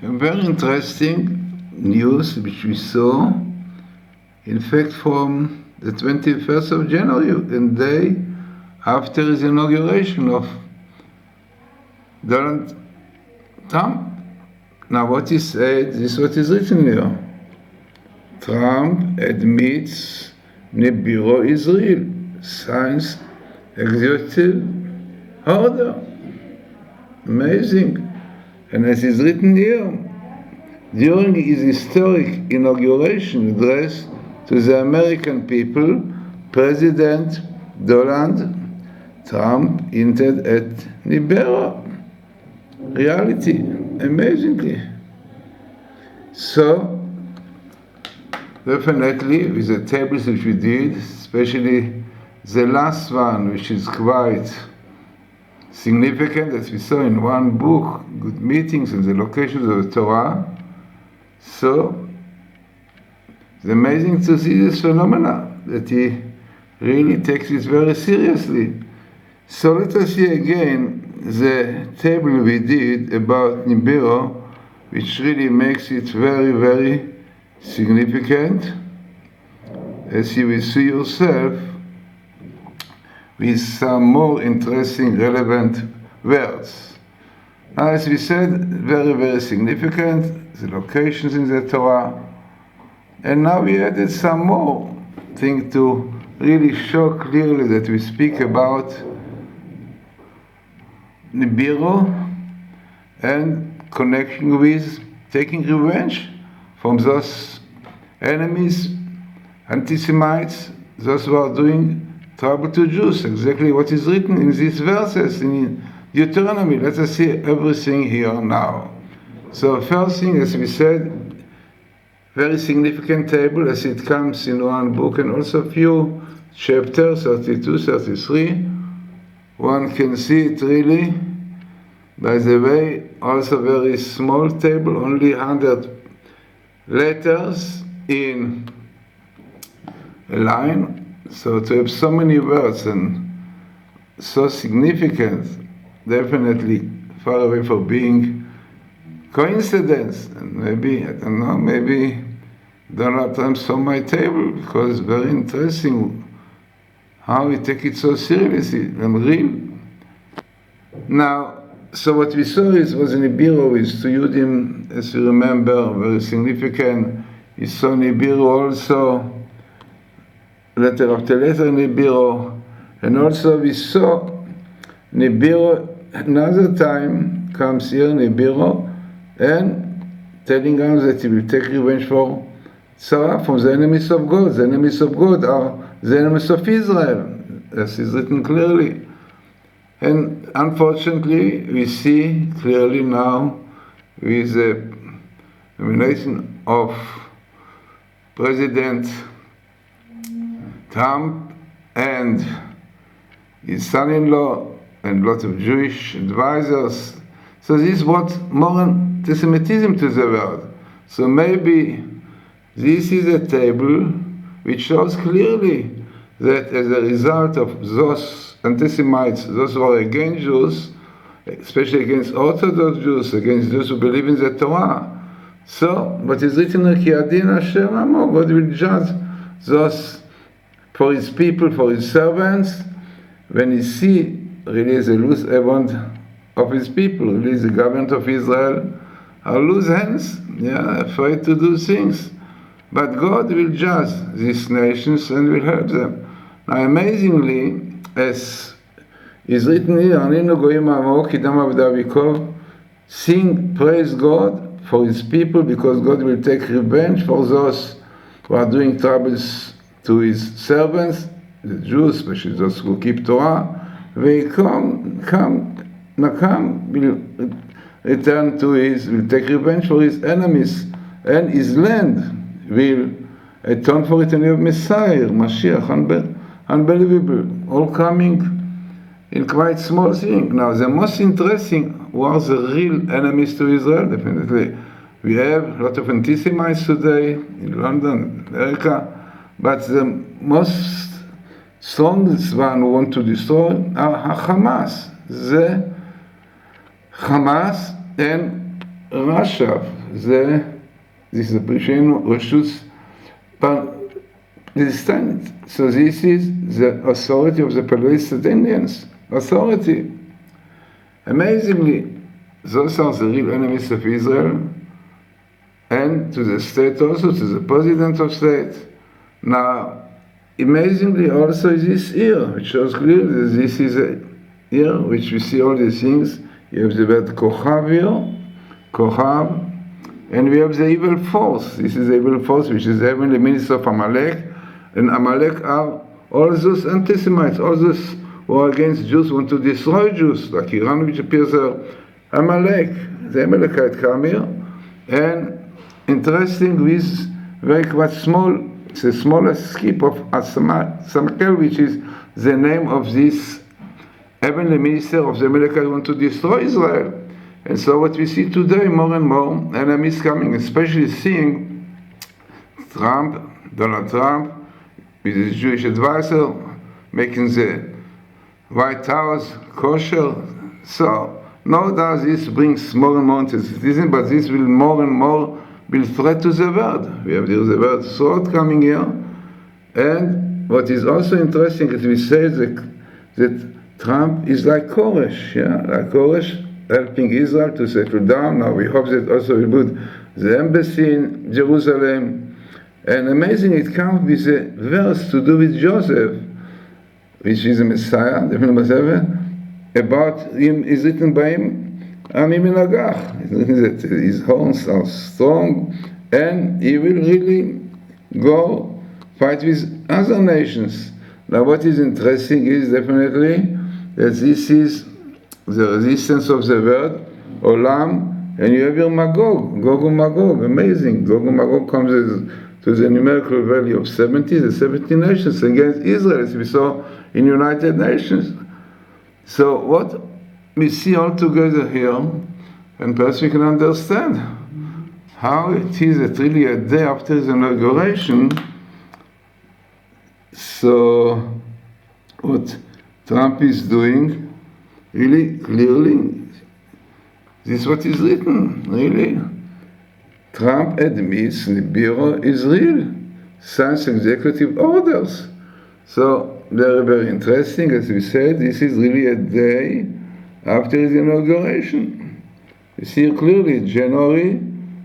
A very interesting news which we saw, in fact, from the 21st of January, the day after his inauguration of Donald Trump. Now what he said, this is what is written here. Trump admits NIBIRU Israel signs executive order. Amazing. And as is written here, during his historic inauguration address to the American people, President Donald Trump hinted at NIBIRU reality, amazingly. So, definitely, with the tables which we did, especially the last one, which is quite significant, as we saw in one book, Good Meetings and the Locations of the Torah. So, it's amazing to see this phenomena, that he really takes it very seriously. So let us see again the table we did about NIBIRU, which really makes it very, very significant, as you will see yourself, with some more interesting, relevant words. Now, as we said, very, very significant, the locations in the Torah, and now we added some more things to really show clearly that we speak about NIBIRU and connection with taking revenge from those enemies, anti-Semites, those who are doing trouble to Jews, exactly what is written in these verses in Deuteronomy. Let us see everything here now. So first thing, as we said, very significant table as it comes in one book, and also a few chapters, 32, 33. One can see it really. By the way, also very small table, only 100 letters in a line. So to have so many words and so significant, definitely far away from being coincidence. And maybe, I don't know, maybe Donald Trump saw my table because it's very interesting how he take it so seriously and real. Now, so what we saw was in NIBIRU is to Yudim, as you remember, very significant. We saw NIBIRU also, letter after letter NIBIRU, and also we saw NIBIRU another time comes here NIBIRU and telling us that he will take revenge for Sarah from the enemies of God. The enemies of God are the enemies of Israel, as is written clearly. And unfortunately, we see clearly now with the nomination of President Trump and his son-in-law and lots of Jewish advisors. So this brought more anti-Semitism to the world. So maybe this is a table which shows clearly that as a result of those anti-Semites, those who are against Jews, especially against Orthodox Jews, against those who believe in the Torah. So, what is written in Ki Adin Hashem Amo, God will judge those for his people, for his servants, when he see really the loose hand of his people, really the government of Israel are loose hands, afraid to do things. But God will judge these nations and will help them. Now, amazingly, as is written here, Aninu Goyim Amo Kidam Avda Bikov, sing, praise God for his people, because God will take revenge for those who are doing troubles to his servants, the Jews, especially those who keep Torah. They will return to will take revenge for his enemies, and his land will atone for it in the Messiah, Mashiach, unbelievable, all coming in quite small thing. Now, the most interesting who are the real enemies to Israel, definitely. We have a lot of anti-Semites today in London, America, but the most strongest one who want to destroy are Hamas. The Hamas, and Russia, this is a Persian Rashus Palestinians. So this is the authority of the Palestinians. Authority. Amazingly, those are the real enemies of Israel, and to the state also, to the president of state. Now, amazingly also this year, which shows clearly that this is a year which we see all these things. You have the word Kochav here, Kochav, and we have the evil force. This is the evil force which is the heavenly minister of Amalek, and Amalek are all those anti-Semites, all those who are against Jews, want to destroy Jews, like Iran, which appears there. Amalek, the Amalekite come here, and interesting with very quite small, it's the smallest skip of Samakel, which is the name of this heavenly minister of the Amalekite want to destroy Israel. And so what we see today, more and more enemies coming, especially seeing Donald Trump, with his Jewish advisor, making the White House kosher. So no doubt this brings more and more anti-Semitism, but this will more and more be a threat to the world. We have the word sword coming here. And what is also interesting is we say that Trump is like Koresh, like Koresh, helping Israel to settle down. Now we hope that also we put the embassy in Jerusalem. And amazing, it comes with a verse to do with Joseph, which is a Messiah, definitely Messiah. About him is written by him, Ami Minagach. It's written that his horns are strong, and he will really go fight with other nations. Now what is interesting is definitely that this is the resistance of the word, Olam, and you have your Magog, Gog and Magog, amazing. Gog and Magog comes to the numerical value of 70, the 70 nations against Israel, as we saw in United Nations. So what we see all together here, and perhaps we can understand how it is that really a day after the inauguration, so what Trump is doing, really clearly, this is what is written, really. Trump admits NIBIRU is real, signs executive orders. So very, very interesting, as we said, this is really a day after his inauguration. You see clearly, January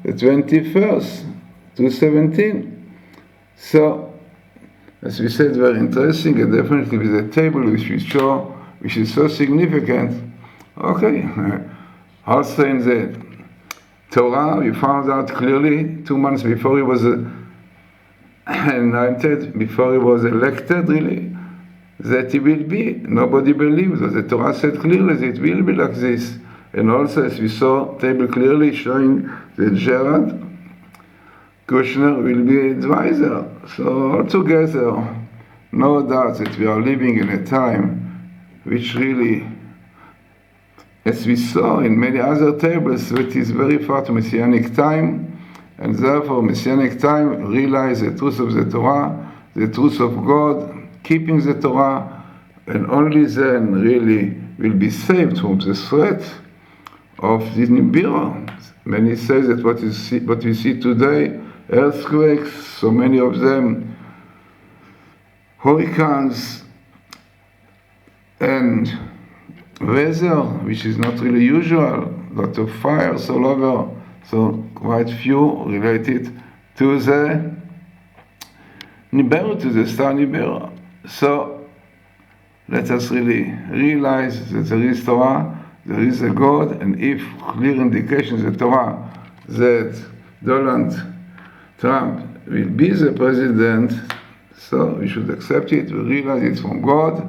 the 21st, 2017. So, as we said, very interesting, and definitely with a table which we show, which is so significant. Okay, also in the Torah, we found out clearly 2 months before he was anointed, before he was elected, really, that he will be. Nobody believes, but the Torah said clearly that it will be like this. And also, as we saw, table clearly showing that Jared Kushner will be advisor. So altogether, no doubt that we are living in a time which really, as we saw in many other tables, it is very far to Messianic time, and therefore Messianic time realize the truth of the Torah, the truth of God, keeping the Torah, and only then really will be saved from the threat of the NIBIRU. Many say that what we see today, earthquakes, so many of them, hurricanes, and weather, which is not really usual, lot of fires all over, so quite few related to the NIBIRU, to the star NIBIRU. So let us really realize that there is Torah, there is a God, and if clear indications in the Torah that Donald Trump will be the president, so we should accept it, we realize it's from God,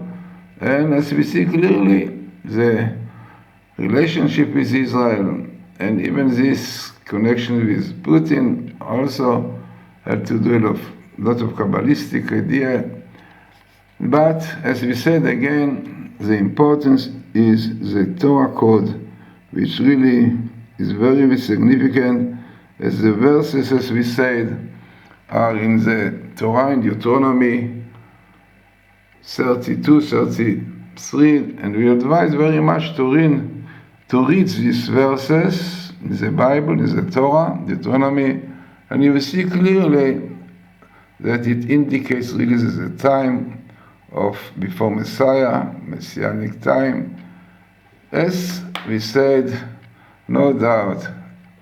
and as we see clearly, the relationship with Israel, and even this connection with Putin also had to do a lot of Kabbalistic idea. But as we said again, the importance is the Torah code, which really is very, very significant, as the verses, as we said, are in the Torah in Deuteronomy 32, 33, and we advise very much to read these verses in the Bible, in the Torah, Deuteronomy, and you will see clearly that it indicates really the time of before Messiah, Messianic time. As we said, no doubt,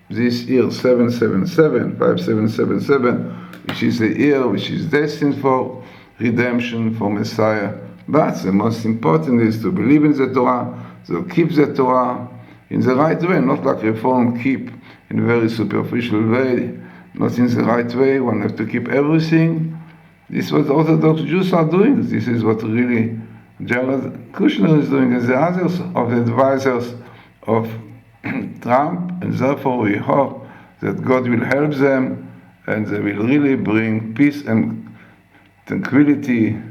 this year 5777, which is a year which is destined for redemption, for Messiah. But the most important is to believe in the Torah, to keep the Torah in the right way, not like Reform keep in a very superficial way, not in the right way. One has to keep everything. This is what Orthodox Jews are doing. This is what really Jared Kushner is doing, and the others of the advisors of Trump, and therefore we hope that God will help them and they will really bring peace and tranquility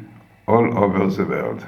all over the world.